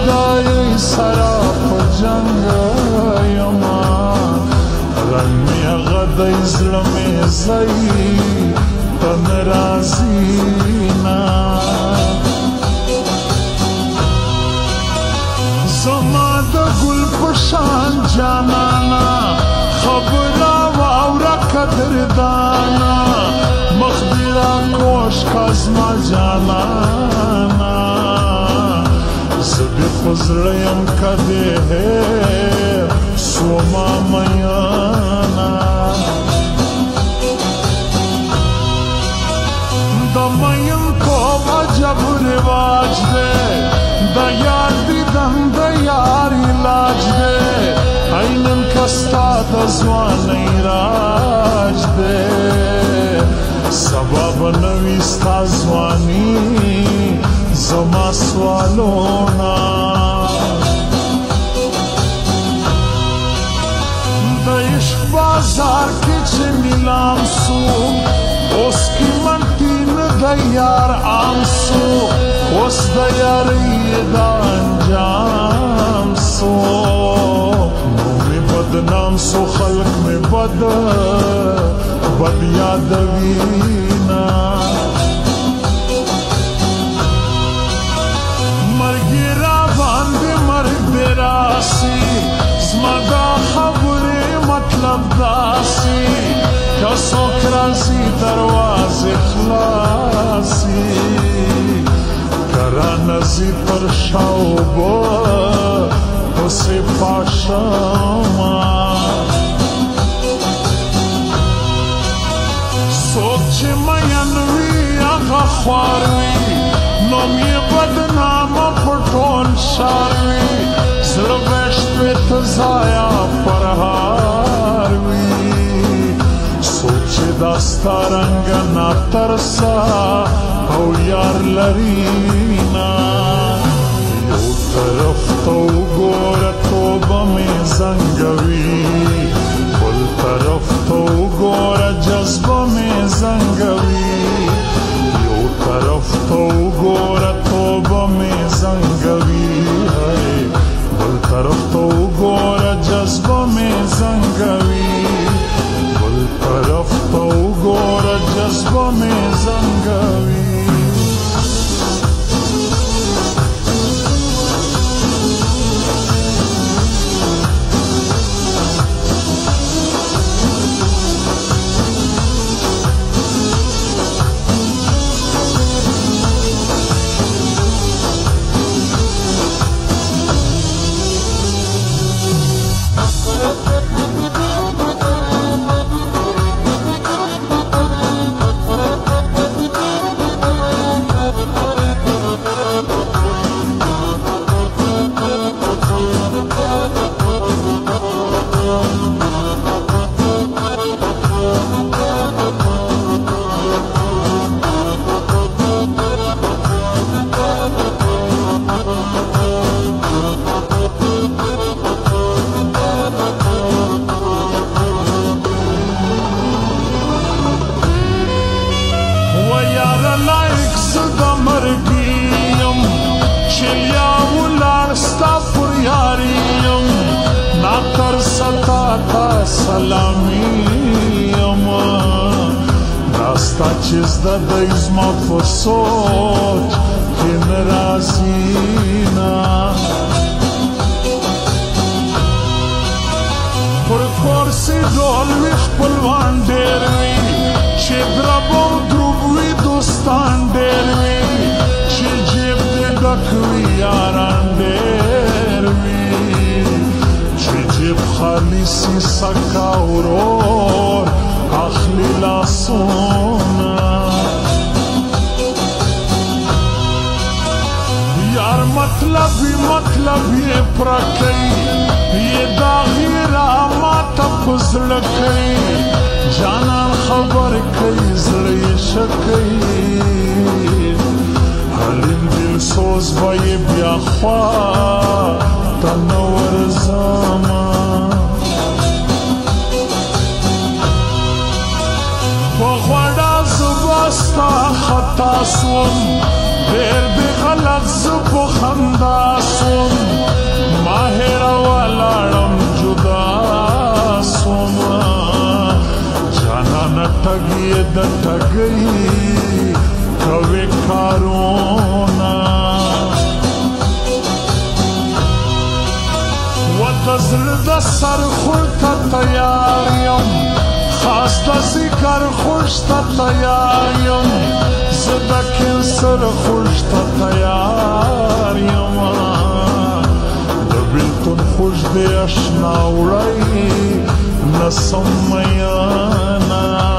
جدای سرا په جنگ یما رنمی غدای زلمی زی تن رازینا زما د گل پشان جانانا خبرا واورا قدردانا مخبرا کوش کازما جانانا زبی خزریم کده سوما میانا دا مین کو عجب رواج دے دا یار دیدن دا یار علاج دے اینن کستا دا زوانی راج دے سبب نویستا زوانی زما سوالونا دا عشق بازار کے چه نیلام سو اس کی منتین دا یار عام سو اس دا یاری دا انجام سو نومی بدنام سو خلق میں بد یادوینا مرگی را باندے مرگ براسی زمدا خبری مطلب داسی کسو کرازی دروازِ خلاصی کرانزی پر شاوبا پسی پاشاما سوچ مینوی آغا خواروی نومی بدنام پٹول شاروی زلوش پیت زایا پرهاروی سوچ داستا رنگ نا ترسا او یار لرینا یو طرف تو گور توبہ میں زنگوی بل طرف تو گور جذبہ میں زنگوی یو طرف تو گور توبہ میں زنگوی بل طرف تو گور جذبہ میں زنگوی بل طرف تو گور جذبہ میں زنگوی سلامی اما داستا چیز دا دیز ما فسوچ که نرازینا پر کورسی دولوی خپلوان دیروی چه دربو دروبوی دوستان دیروی چه جیب دی دکوی یاران دیروی جيب خالصي سكا ورور اخلي لاسونا یار مطلب یہ پرکی یہ داغیرہ ماتا پزل کئی جانان خبر کئی زلی شکی حلیم دل سوز بائی بیا خواه تنور زمان بغوڑا زباستا خطا سوم دیر بی غلط زب و خندا سوم لټګي کوي کارونا وتزل د سر خلت تیار یم خاص د ذکر خوش ته تیار یم زده کینسر خوش ته تیار یم د بیلتون خوش دی اشنا وړی نسم میانا